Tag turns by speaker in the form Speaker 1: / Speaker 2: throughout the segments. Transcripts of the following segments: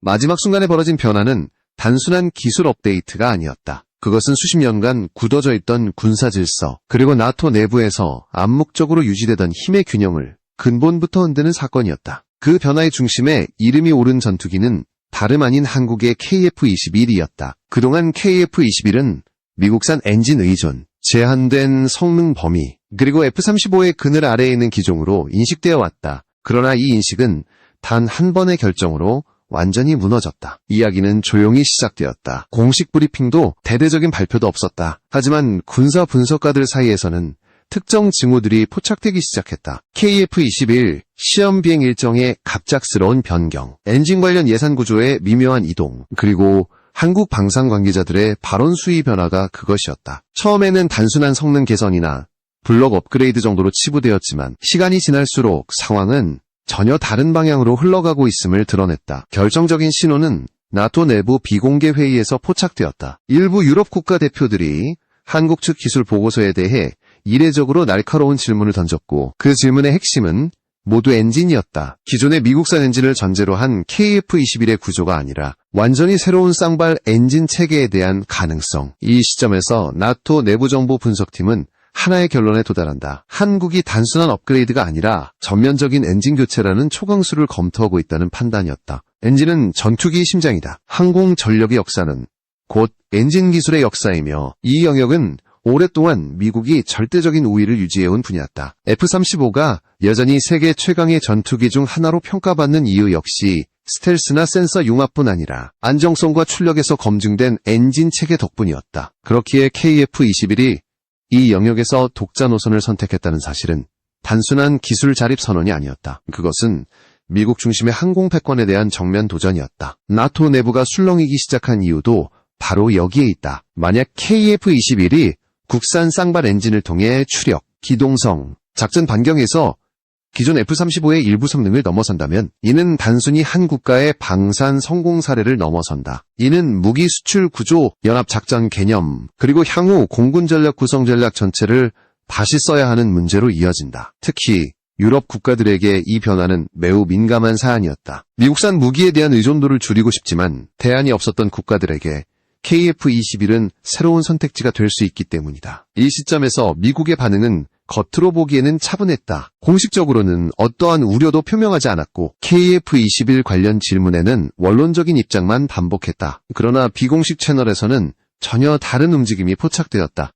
Speaker 1: 마지막 순간에 벌어진 변화는 단순한 기술 업데이트가 아니었다. 그것은 수십 년간 굳어져 있던 군사 질서, 그리고 나토 내부에서 암묵적으로 유지되던 힘의 균형을 근본부터 흔드는 사건이었다. 그 변화의 중심에 이름이 오른 전투기는 다름 아닌 한국의 KF-21이었다. 그동안 KF-21은 미국산 엔진 의존, 제한된 성능 범위, 그리고 F-35의 그늘 아래에 있는 기종으로 인식되어 왔다. 그러나 이 인식은 단 한 번의 결정으로 완전히 무너졌다. 이야기는 조용히 시작되었다. 공식 브리핑도 대대적인 발표도 없었다. 하지만 군사 분석가들 사이에서는 특정 징후들이 포착되기 시작했다. KF-21 시험 비행 일정의 갑작스러운 변경, 엔진 관련 예산 구조의 미묘한 이동, 그리고 한국 방산 관계자들의 발언 수위 변화가 그것이었다. 처음에는 단순한 성능 개선이나 블록 업그레이드 정도로 치부되었지만 시간이 지날수록 상황은 전혀 다른 방향으로 흘러가고 있음을 드러냈다. 결정적인 신호는 나토 내부 비공개 회의에서 포착되었다. 일부 유럽 국가 대표들이 한국 측 기술 보고서에 대해 이례적으로 날카로운 질문을 던졌고, 그 질문의 핵심은 모두 엔진이었다. 기존의 미국산 엔진을 전제로 한 KF-21의 구조가 아니라 완전히 새로운 쌍발 엔진 체계에 대한 가능성. 이 시점에서 나토 내부정보 분석팀은 하나의 결론에 도달한다. 한국이 단순한 업그레이드가 아니라 전면적인 엔진 교체라는 초강수를 검토하고 있다는 판단이었다. 엔진은 전투기의 심장이다. 항공 전력의 역사는 곧 엔진 기술의 역사이며, 이 영역은 오랫동안 미국이 절대적인 우위를 유지해온 분야였다. F-35가 여전히 세계 최강의 전투기 중 하나로 평가받는 이유 역시 스텔스나 센서 융합뿐 아니라 안정성과 출력에서 검증된 엔진 체계 덕분이었다. 그렇기에 KF-21이 이 영역에서 독자 노선을 선택했다는 사실은 단순한 기술 자립 선언이 아니었다. 그것은 미국 중심의 항공 패권에 대한 정면 도전이었다. 나토 내부가 술렁이기 시작한 이유도 바로 여기에 있다. 만약 KF-21이 국산 쌍발 엔진을 통해 추력, 기동성, 작전 반경에서 기존 F-35의 일부 성능을 넘어선다면 이는 단순히 한 국가의 방산 성공 사례를 넘어선다. 이는 무기 수출 구조, 연합 작전 개념, 그리고 향후 공군 전략 구성 전략 전체를 다시 써야 하는 문제로 이어진다. 특히 유럽 국가들에게 이 변화는 매우 민감한 사안이었다. 미국산 무기에 대한 의존도를 줄이고 싶지만 대안이 없었던 국가들에게 KF-21은 새로운 선택지가 될 수 있기 때문이다. 이 시점에서 미국의 반응은 겉으로 보기에는 차분했다. 공식적으로는 어떠한 우려도 표명하지 않았고 KF-21 관련 질문에는 원론적인 입장만 반복했다. 그러나 비공식 채널에서는 전혀 다른 움직임이 포착되었다.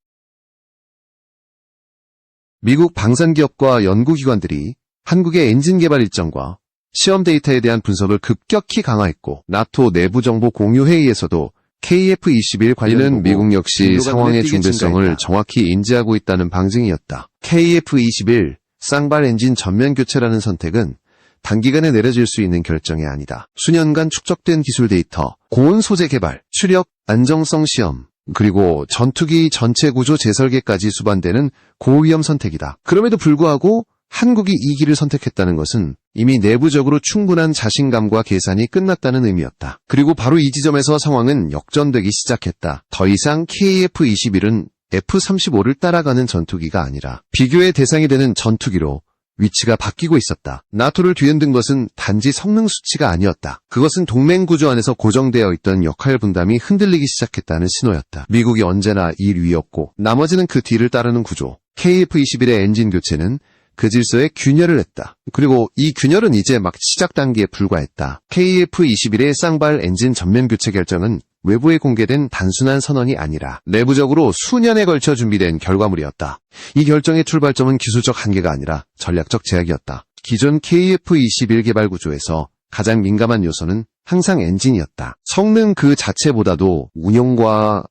Speaker 1: 미국 방산기업과 연구기관들이 한국의 엔진 개발 일정과 시험 데이터에 대한 분석을 급격히 강화했고, 나토 내부 정보 공유 회의에서도 KF-21 관련 미국 역시 상황의 중대성을 정확히 인지하고 있다는 방증이었다. KF-21 쌍발 엔진 전면 교체라는 선택은 단기간에 내려질 수 있는 결정이 아니다. 수년간 축적된 기술 데이터, 고온 소재 개발, 추력, 안정성 시험, 그리고 전투기 전체 구조 재설계까지 수반되는 고위험 선택이다. 그럼에도 불구하고 한국이 이 길을 선택했다는 것은 이미 내부적으로 충분한 자신감과 계산이 끝났다는 의미였다. 그리고 바로 이 지점에서 상황은 역전되기 시작했다. 더 이상 KF-21은 F-35를 따라가는 전투기가 아니라 비교의 대상이 되는 전투기로 위치가 바뀌고 있었다. 나토를 뒤흔든 것은 단지 성능 수치가 아니었다. 그것은 동맹 구조 안에서 고정되어 있던 역할 분담이 흔들리기 시작했다는 신호였다. 미국이 언제나 1위였고 나머지는 그 뒤를 따르는 구조. KF-21의 엔진 교체는 그 질서에 균열을 했다. 그리고 이 균열은 이제 막 시작 단계에 불과했다. KF-21의 쌍발 엔진 전면 교체 결정은 외부에 공개된 단순한 선언이 아니라 내부적으로 수년에 걸쳐 준비된 결과물이었다. 이 결정의 출발점은 기술적 한계가 아니라 전략적 제약이었다. 기존 KF-21 개발 구조에서 가장 민감한 요소는 항상 엔진이었다. 성능 그 자체보다도 운용과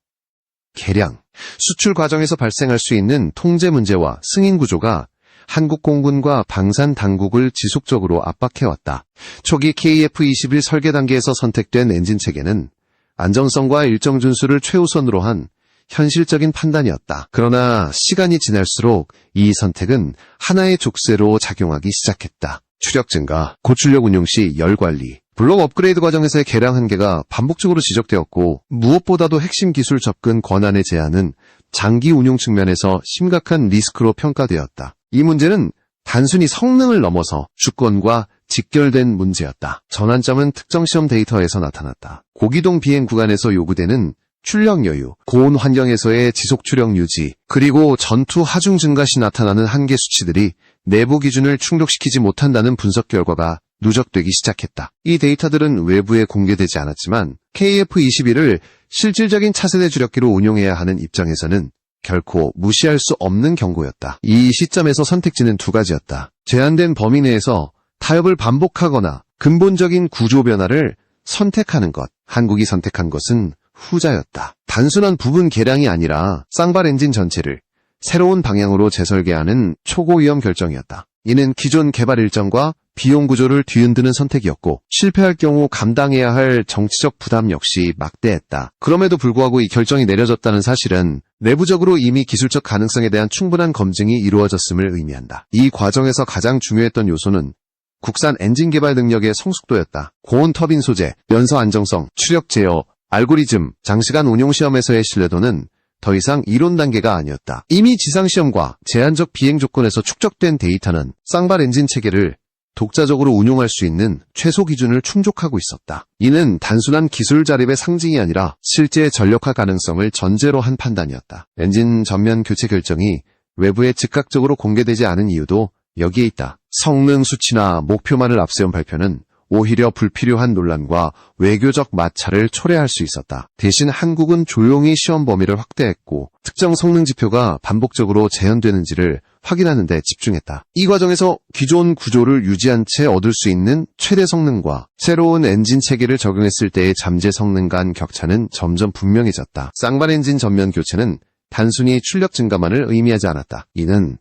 Speaker 1: 개량, 수출 과정에서 발생할 수 있는 통제 문제와 승인 구조가 한국 공군과 방산 당국을 지속적으로 압박해왔다. 초기 KF-21 설계 단계에서 선택된 엔진 체계는 안정성과 일정 준수를 최우선으로 한 현실적인 판단이었다. 그러나 시간이 지날수록 이 선택은 하나의 족쇄로 작용하기 시작했다. 추력 증가, 고출력 운용 시 열 관리, 블록 업그레이드 과정에서의 개량 한계가 반복적으로 지적되었고, 무엇보다도 핵심 기술 접근 권한의 제한은 장기 운용 측면에서 심각한 리스크로 평가되었다. 이 문제는 단순히 성능을 넘어서 주권과 직결된 문제였다. 전환점은 특정 시험 데이터에서 나타났다. 고기동 비행 구간에서 요구되는 출력 여유, 고온 환경에서의 지속 출력 유지, 그리고 전투 하중 증가 시 나타나는 한계 수치들이 내부 기준을 충족시키지 못한다는 분석 결과가 누적되기 시작했다. 이 데이터들은 외부에 공개되지 않았지만 KF-21을 실질적인 차세대 주력기로 운용해야 하는 입장에서는 결코 무시할 수 없는 경고였다. 이 시점에서 선택지는 두 가지였다. 제한된 범위 내에서 타협을 반복하거나 근본적인 구조 변화를 선택하는 것. 한국이 선택한 것은 후자였다. 단순한 부분 개량이 아니라 쌍발 엔진 전체를 새로운 방향으로 재설계하는 초고위험 결정이었다. 이는 기존 개발 일정과 비용 구조를 뒤흔드는 선택이었고 실패할 경우 감당해야 할 정치적 부담 역시 막대했다. 그럼에도 불구하고 이 결정이 내려졌다는 사실은 내부적으로 이미 기술적 가능성에 대한 충분한 검증이 이루어졌음을 의미한다. 이 과정에서 가장 중요했던 요소는 국산 엔진 개발 능력의 성숙도였다. 고온 터빈 소재, 연소 안정성, 추력 제어, 알고리즘, 장시간 운용 시험에서의 신뢰도는 더 이상 이론 단계가 아니었다. 이미 지상시험과 제한적 비행 조건에서 축적된 데이터는 쌍발 엔진 체계를 독자적으로 운용할 수 있는 최소 기준을 충족하고 있었다. 이는 단순한 기술 자립의 상징이 아니라 실제 전력화 가능성을 전제로 한 판단이었다. 엔진 전면 교체 결정이 외부에 즉각적으로 공개되지 않은 이유도 여기에 있다. 성능 수치나 목표만을 앞세운 발표는 오히려 불필요한 논란과 외교적 마찰을 초래할 수 있었다. 대신 한국은 조용히 시험 범위를 확대했고 특정 성능 지표가 반복적으로 재현되는지를 확인하는 데 집중했다. 이 과정에서 기존 구조를 유지한 채 얻을 수 있는 최대 성능과 새로운 엔진 체계를 적용했을 때의 잠재 성능 간 격차는 점점 분명해졌다. 쌍발 엔진 전면 교체는 단순히 출력 증가만을 의미하지 않았다. 이는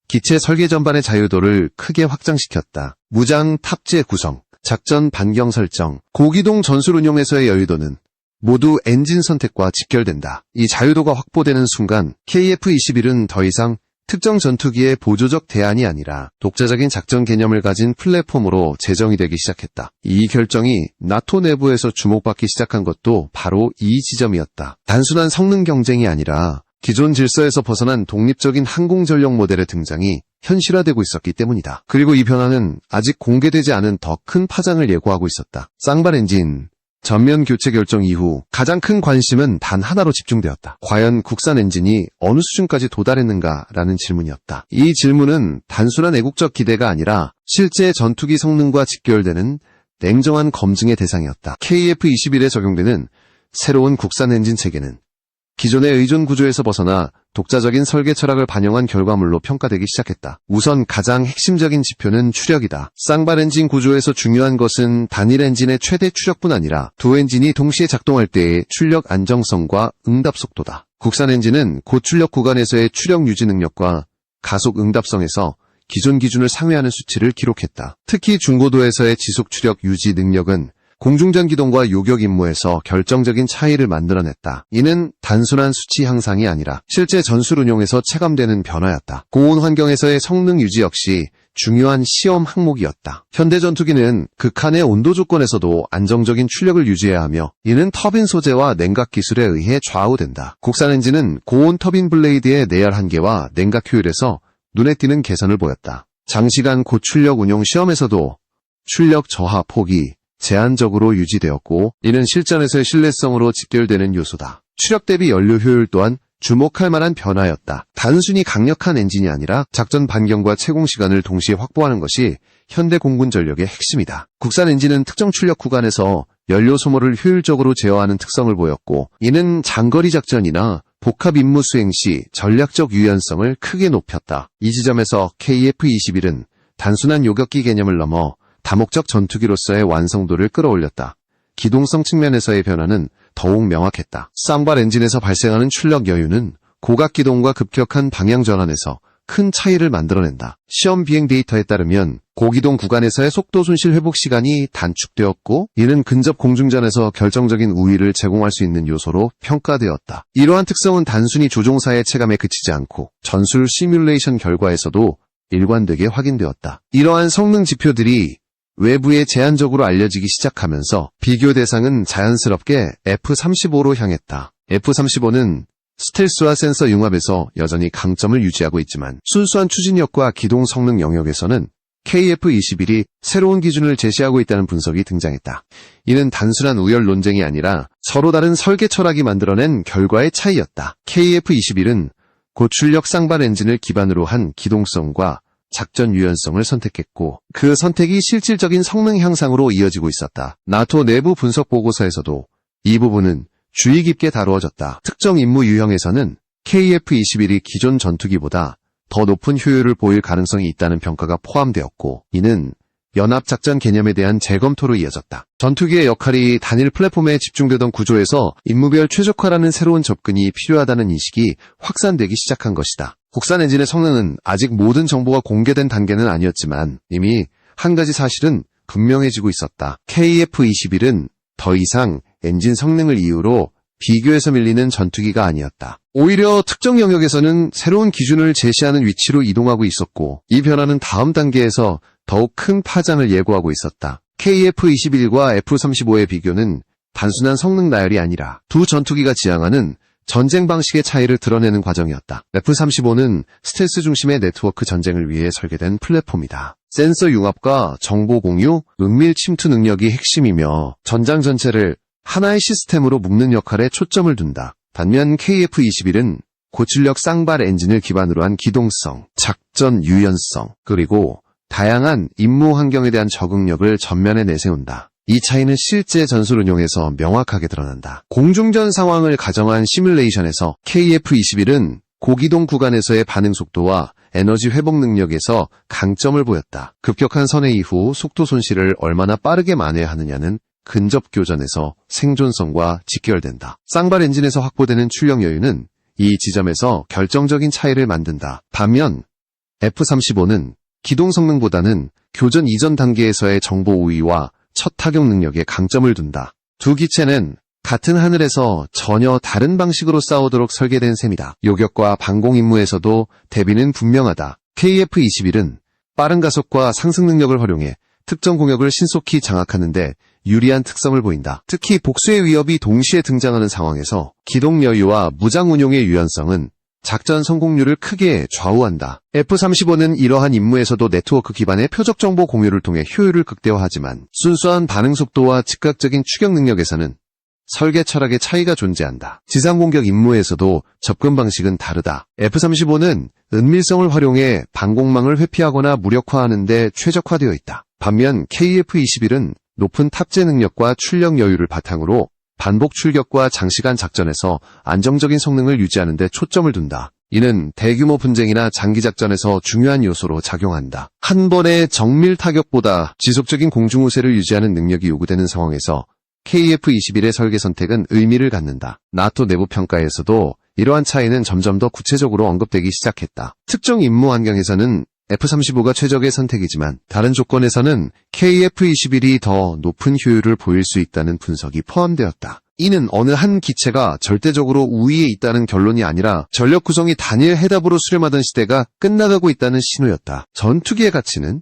Speaker 1: 기체 설계 전반의 자유도를 크게 확장시켰다. 무장 탑재 구성, 작전 반경 설정, 고기동 전술 운용에서의 여유도는 모두 엔진 선택과 직결된다. 이 자유도가 확보되는 순간 KF-21은 더 이상 특정 전투기의 보조적 대안이 아니라 독자적인 작전 개념을 가진 플랫폼으로 재정이 되기 시작했다. 이 결정이 나토 내부에서 주목받기 시작한 것도 바로 이 지점이었다. 단순한 성능 경쟁이 아니라 기존 질서에서 벗어난 독립적인 항공전력 모델의 등장이 현실화되고 있었기 때문이다. 그리고 이 변화는 아직 공개되지 않은 더 큰 파장을 예고하고 있었다. 쌍발 엔진 전면 교체 결정 이후 가장 큰 관심은 단 하나로 집중되었다. 과연 국산 엔진이 어느 수준까지 도달했는가라는 질문이었다. 이 질문은 단순한 애국적 기대가 아니라 실제 전투기 성능과 직결되는 냉정한 검증의 대상이었다. KF-21에 적용되는 새로운 국산 엔진 체계는 기존의 의존 구조에서 벗어나 독자적인 설계 철학을 반영한 결과물로 평가되기 시작했다. 우선 가장 핵심적인 지표는 추력이다. 쌍발 엔진 구조에서 중요한 것은 단일 엔진의 최대 추력뿐 아니라 두 엔진이 동시에 작동할 때의 출력 안정성과 응답 속도다. 국산 엔진은 고출력 구간에서의 추력 유지 능력과 가속 응답성에서 기존 기준을 상회하는 수치를 기록했다. 특히 중고도에서의 지속 추력 유지 능력은 공중전 기동과 요격 임무에서 결정적인 차이를 만들어냈다. 이는 단순한 수치 향상이 아니라 실제 전술 운용에서 체감되는 변화였다. 고온 환경에서의 성능 유지 역시 중요한 시험 항목이었다. 현대 전투기는 극한의 온도 조건에서도 안정적인 출력을 유지해야 하며 이는 터빈 소재와 냉각 기술에 의해 좌우된다. 국산 엔진은 고온 터빈 블레이드의 내열 한계와 냉각 효율에서 눈에 띄는 개선을 보였다. 장시간 고출력 운용 시험에서도 출력 저하 폭이 제한적으로 유지되었고 이는 실전에서의 신뢰성으로 직결되는 요소다. 추력 대비 연료 효율 또한 주목할 만한 변화였다. 단순히 강력한 엔진이 아니라 작전 반경과 채공 시간을 동시에 확보하는 것이 현대 공군 전력의 핵심이다. 국산 엔진은 특정 출력 구간에서 연료 소모를 효율적으로 제어하는 특성을 보였고 이는 장거리 작전이나 복합 임무 수행 시 전략적 유연성을 크게 높였다. 이 지점에서 KF-21은 단순한 요격기 개념을 넘어 다목적 전투기로서의 완성도를 끌어올렸다. 기동성 측면에서의 변화는 더욱 명확했다. 쌍발 엔진에서 발생하는 출력 여유는 고각 기동과 급격한 방향 전환에서 큰 차이를 만들어낸다. 시험 비행 데이터에 따르면 고기동 구간에서의 속도 손실 회복 시간이 단축되었고 이는 근접 공중전에서 결정적인 우위를 제공할 수 있는 요소로 평가되었다. 이러한 특성은 단순히 조종사의 체감에 그치지 않고 전술 시뮬레이션 결과에서도 일관되게 확인되었다. 이러한 성능 지표들이 외부에 제한적으로 알려지기 시작하면서 비교 대상은 자연스럽게 F-35로 향했다. F-35는 스텔스와 센서 융합에서 여전히 강점을 유지하고 있지만 순수한 추진력과 기동 성능 영역에서는 KF-21이 새로운 기준을 제시하고 있다는 분석이 등장했다. 이는 단순한 우열 논쟁이 아니라 서로 다른 설계 철학이 만들어낸 결과의 차이였다. KF-21은 고출력 쌍발 엔진을 기반으로 한 기동성과 작전 유연성을 선택했고 그 선택이 실질적인 성능 향상으로 이어지고 있었다. 나토 내부 분석 보고서에서도 이 부분은 주의 깊게 다루어졌다. 특정 임무 유형에서는 KF-21이 기존 전투기보다 더 높은 효율을 보일 가능성이 있다는 평가가 포함되었고 이는 연합작전 개념에 대한 재검토로 이어졌다. 전투기의 역할이 단일 플랫폼에 집중되던 구조에서 임무별 최적화라는 새로운 접근이 필요하다는 인식이 확산되기 시작한 것이다. 국산 엔진의 성능은 아직 모든 정보가 공개된 단계는 아니었지만 이미 한 가지 사실은 분명해지고 있었다. KF-21은 더 이상 엔진 성능을 이유로 비교에서 밀리는 전투기가 아니었다. 오히려 특정 영역에서는 새로운 기준을 제시하는 위치로 이동하고 있었고 이 변화는 다음 단계에서 더욱 큰 파장을 예고하고 있었다. KF-21과 F-35의 비교는 단순한 성능 나열이 아니라 두 전투기가 지향하는 전쟁 방식의 차이를 드러내는 과정이었다. F-35는 스텔스 중심의 네트워크 전쟁을 위해 설계된 플랫폼이다. 센서 융합과 정보 공유, 은밀 침투 능력이 핵심이며 전장 전체를 하나의 시스템으로 묶는 역할에 초점을 둔다. 반면 KF-21은 고출력 쌍발 엔진을 기반으로 한 기동성, 작전 유연성, 그리고 다양한 임무 환경에 대한 적응력을 전면에 내세운다. 이 차이는 실제 전술 운용에서 명확하게 드러난다. 공중전 상황을 가정한 시뮬레이션에서 KF-21은 고기동 구간에서의 반응 속도와 에너지 회복 능력에서 강점을 보였다. 급격한 선회 이후 속도 손실을 얼마나 빠르게 만회하느냐는 근접 교전에서 생존성과 직결된다. 쌍발 엔진에서 확보되는 출력 여유는 이 지점에서 결정적인 차이를 만든다. 반면 F-35는 기동 성능보다는 교전 이전 단계에서의 정보 우위와 첫 타격 능력에 강점을 둔다. 두 기체는 같은 하늘에서 전혀 다른 방식으로 싸우도록 설계된 셈이다. 요격과 방공 임무에서도 대비는 분명하다. KF-21은 빠른 가속과 상승 능력을 활용해 특정 공역을 신속히 장악하는데 유리한 특성을 보인다. 특히 복수의 위협이 동시에 등장하는 상황에서 기동 여유와 무장 운용의 유연성은 작전 성공률을 크게 좌우한다. F-35는 이러한 임무에서도 네트워크 기반의 표적 정보 공유를 통해 효율을 극대화하지만 순수한 반응 속도와 즉각적인 추격 능력에서는 설계 철학의 차이가 존재한다. 지상 공격 임무에서도 접근 방식은 다르다. F-35는 은밀성을 활용해 방공망을 회피하거나 무력화하는 데 최적화되어 있다. 반면 KF-21은 높은 탑재 능력과 출력 여유를 바탕으로 반복 출격과 장시간 작전에서 안정적인 성능을 유지하는 데 초점을 둔다. 이는 대규모 분쟁이나 장기작전에서 중요한 요소로 작용한다. 한 번의 정밀 타격보다 지속적인 공중우세를 유지하는 능력이 요구되는 상황에서 KF-21의 설계 선택은 의미를 갖는다. 나토 내부 평가에서도 이러한 차이는 점점 더 구체적으로 언급되기 시작했다. 특정 임무 환경에서는 F-35가 최적의 선택이지만 다른 조건에서는 KF-21이 더 높은 효율을 보일 수 있다는 분석이 포함되었다. 이는 어느 한 기체가 절대적으로 우위에 있다는 결론이 아니라 전력 구성이 단일 해답으로 수렴하던 시대가 끝나가고 있다는 신호였다. 전투기의 가치는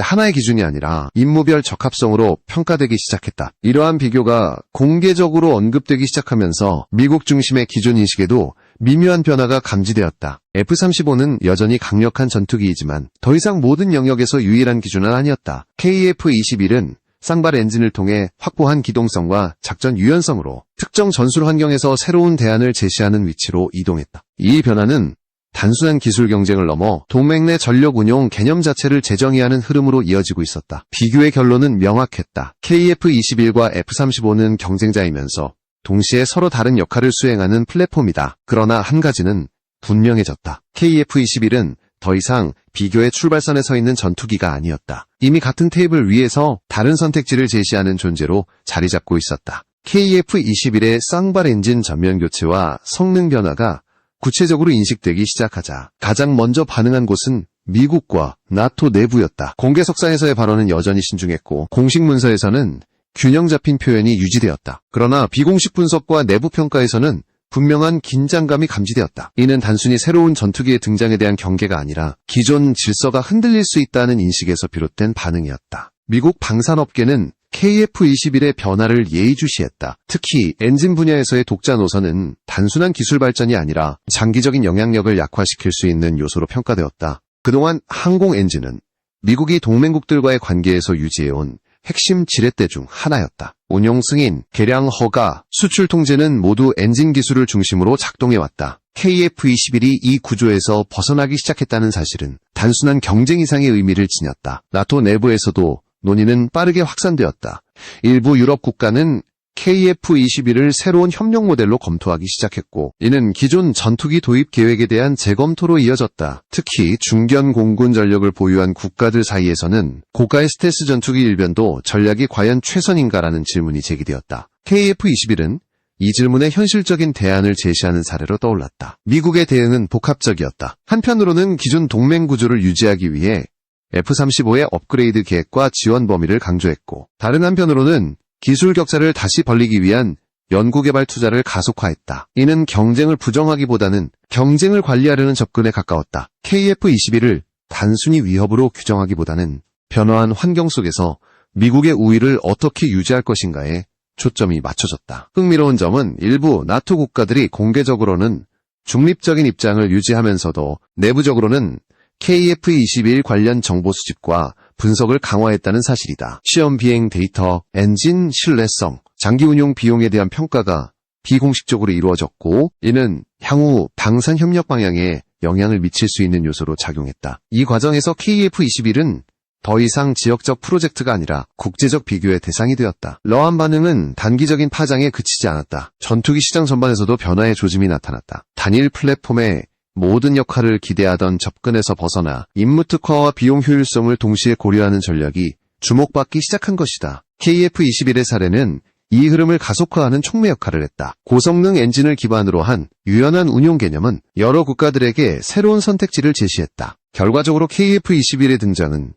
Speaker 1: 하나의 기준이 아니라 임무별 적합성으로 평가되기 시작했다. 이러한 비교가 공개적으로 언급되기 시작하면서 미국 중심의 기존 인식에도 미묘한 변화가 감지되었다. F-35는 여전히 강력한 전투기이지만 더 이상 모든 영역에서 유일한 기준은 아니었다. KF-21은 쌍발 엔진을 통해 확보한 기동성과 작전 유연성으로 특정 전술 환경에서 새로운 대안을 제시하는 위치로 이동했다. 이 변화는 단순한 기술 경쟁을 넘어 동맹 내 전력 운용 개념 자체를 재정의하는 흐름으로 이어지고 있었다. 비교의 결론은 명확했다. KF-21과 F-35는 경쟁자이면서 동시에 서로 다른 역할을 수행하는 플랫폼이다. 그러나 한 가지는 분명해졌다. KF-21은 더 이상 비교의 출발선에 서 있는 전투기가 아니었다. 이미 같은 테이블 위에서 다른 선택지를 제시하는 존재로 자리 잡고 있었다. KF-21의 쌍발 엔진 전면 교체와 성능 변화가 구체적으로 인식되기 시작하자 가장 먼저 반응한 곳은 미국과 나토 내부였다. 공개 석상에서의 발언은 여전히 신중했고 공식 문서에서는 균형 잡힌 표현이 유지되었다. 그러나 비공식 분석과 내부 평가에서는 분명한 긴장감이 감지되었다. 이는 단순히 새로운 전투기의 등장에 대한 경계가 아니라 기존 질서가 흔들릴 수 있다는 인식에서 비롯된 반응이었다. 미국 방산업계는 KF-21의 변화를 예의주시했다. 특히 엔진 분야에서의 독자 노선은 단순한 기술 발전이 아니라 장기적인 영향력을 약화시킬 수 있는 요소로 평가되었다. 그동안 항공 엔진은 미국이 동맹국들과의 관계에서 유지해온 핵심 지렛대 중 하나였다. 운용 승인, 개량 허가, 수출 통제는 모두 엔진 기술을 중심으로 작동해왔다. KF-21이 이 구조에서 벗어나기 시작했다는 사실은 단순한 경쟁 이상의 의미를 지녔다. 나토 내부에서도 논의는 빠르게 확산되었다. 일부 유럽 국가는 KF-21을 새로운 협력 모델로 검토하기 시작했고, 이는 기존 전투기 도입 계획에 대한 재검토로 이어졌다. 특히 중견 공군 전력을 보유한 국가들 사이에서는 고가의 스텔스 전투기 일변도 전략이 과연 최선인가라는 질문이 제기되었다. KF-21은 이 질문에 현실적인 대안을 제시하는 사례로 떠올랐다. 미국의 대응은 복합적이었다. 한편으로는 기존 동맹 구조를 유지하기 위해 F-35의 업그레이드 계획과 지원 범위를 강조했고, 다른 한편으로는 기술 격차를 다시 벌리기 위한 연구개발 투자를 가속화했다. 이는 경쟁을 부정하기보다는 경쟁을 관리하려는 접근에 가까웠다. KF-21을 단순히 위협으로 규정하기보다는 변화한 환경 속에서 미국의 우위를 어떻게 유지할 것인가에 초점이 맞춰졌다. 흥미로운 점은 일부 나토 국가들이 공개적으로는 중립적인 입장을 유지하면서도 내부적으로는 KF-21 관련 정보 수집과 분석을 강화했다는 사실이다. 시험 비행 데이터, 엔진 신뢰성, 장기 운용 비용에 대한 평가가 비공식적으로 이루어졌고, 이는 향후 방산 협력 방향에 영향을 미칠 수 있는 요소로 작용했다. 이 과정에서 KF-21은 더 이상 지역적 프로젝트가 아니라 국제적 비교의 대상이 되었다. 러한 반응은 단기적인 파장에 그치지 않았다. 전투기 시장 전반에서도 변화의 조짐이 나타났다. 단일 플랫폼의 모든 역할을 기대하던 접근에서 벗어나 임무 특화와 비용 효율성을 동시에 고려하는 전략이 주목받기 시작한 것이다. KF-21의 사례는 이 흐름을 가속화하는 촉매 역할을 했다. 고성능 엔진을 기반으로 한 유연한 운용 개념은 여러 국가들에게 새로운 선택지를 제시했다. 결과적으로 KF-21의 등장은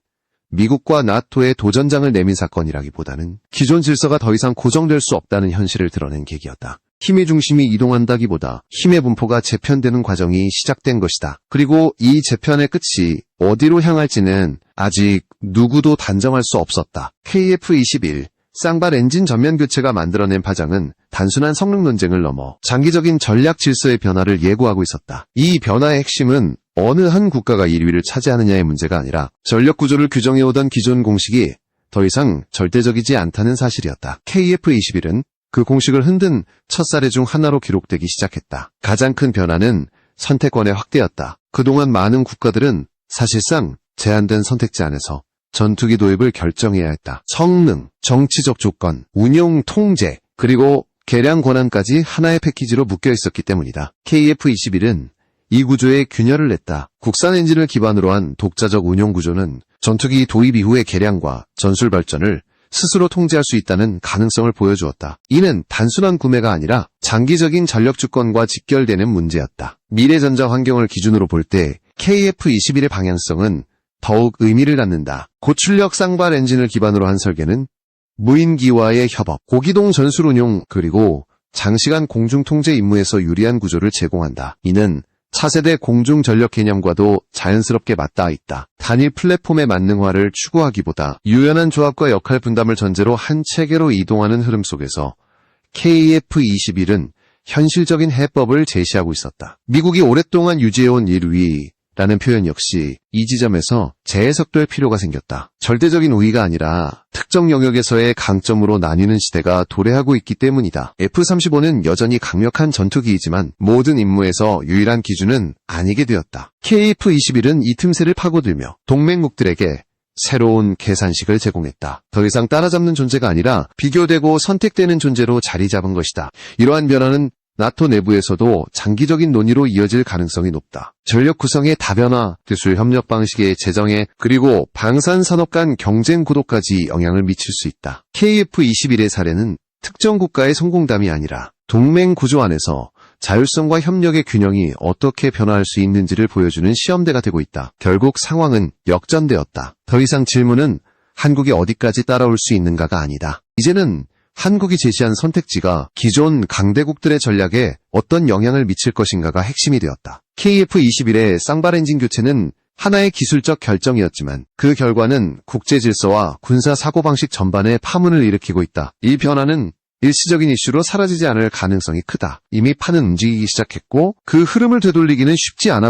Speaker 1: 미국과 나토의 도전장을 내민 사건이라기보다는 기존 질서가 더 이상 고정될 수 없다는 현실을 드러낸 계기였다. 힘의 중심이 이동한다기보다 힘의 분포가 재편되는 과정이 시작된 것이다. 그리고 이 재편의 끝이 어디로 향할지는 아직 누구도 단정할 수 없었다. KF-21 쌍발 엔진 전면 교체가 만들어낸 파장은 단순한 성능 논쟁을 넘어 장기적인 전략 질서의 변화를 예고하고 있었다. 이 변화의 핵심은 어느 한 국가가 1위를 차지하느냐의 문제가 아니라 전력 구조를 규정해오던 기존 공식이 더 이상 절대적이지 않다는 사실이었다. KF-21은 그 공식을 흔든 첫 사례 중 하나로 기록되기 시작했다. 가장 큰 변화는 선택권의 확대였다. 그동안 많은 국가들은 사실상 제한된 선택지 안에서 전투기 도입을 결정해야 했다. 성능, 정치적 조건, 운용 통제, 그리고 개량 권한까지 하나의 패키지로 묶여 있었기 때문이다. KF-21은 이 구조에 균열을 냈다. 국산 엔진을 기반으로 한 독자적 운용 구조는 전투기 도입 이후의 개량과 전술 발전을 스스로 통제할 수 있다는 가능성을 보여주었다. 이는 단순한 구매가 아니라 장기적인 전력 주권과 직결되는 문제였다. 미래 전자 환경을 기준으로 볼 때 KF-21의 방향성은 더욱 의미를 갖는다. 고출력 쌍발 엔진을 기반으로 한 설계는 무인기와의 협업, 고기동 전술 운용, 그리고 장시간 공중 통제 임무에서 유리한 구조를 제공한다. 이는 차세대 공중 전력 개념과도 자연스럽게 맞닿아 있다. 단일 플랫폼의 만능화를 추구하기보다 유연한 조합과 역할 분담을 전제로 한 체계로 이동하는 흐름 속에서 KF-21은 현실적인 해법을 제시하고 있었다. 미국이 오랫동안 유지해온 1위라는 표현 역시 이 지점에서 재해석될 필요가 생겼다. 절대적인 우위가 아니라 특정 영역에서의 강점으로 나뉘는 시대가 도래하고 있기 때문이다. F-35는 여전히 강력한 전투기이지만 모든 임무에서 유일한 기준은 아니게 되었다. KF-21은 이 틈새를 파고들며 동맹국들에게 새로운 계산식을 제공했다. 더 이상 따라잡는 존재가 아니라 비교되고 선택되는 존재로 자리 잡은 것이다. 이러한 변화는 나토 내부에서도 장기적인 논의로 이어질 가능성이 높다. 전력 구성의 다변화, 기술 협력 방식의 재정에, 그리고 방산 산업 간 경쟁 구도까지 영향을 미칠 수 있다. KF-21의 사례는 특정 국가의 성공담이 아니라 동맹 구조 안에서 자율성과 협력의 균형이 어떻게 변화할 수 있는지를 보여주는 시험대가 되고 있다. 결국 상황은 역전되었다. 더 이상 질문은 한국이 어디까지 따라올 수 있는가가 아니다. 이제는 한국이 제시한 선택지가 기존 강대국들의 전략에 어떤 영향을 미칠 것인가가 핵심이 되었다. KF-21의 쌍발 엔진 교체는 하나의 기술적 결정이었지만 그 결과는 국제 질서와 군사 사고방식 전반에 파문을 일으키고 있다. 이 변화는 일시적인 이슈로 사라지지 않을 가능성이 크다. 이미 판은 움직이기 시작했고 그 흐름을 되돌리기는 쉽지 않아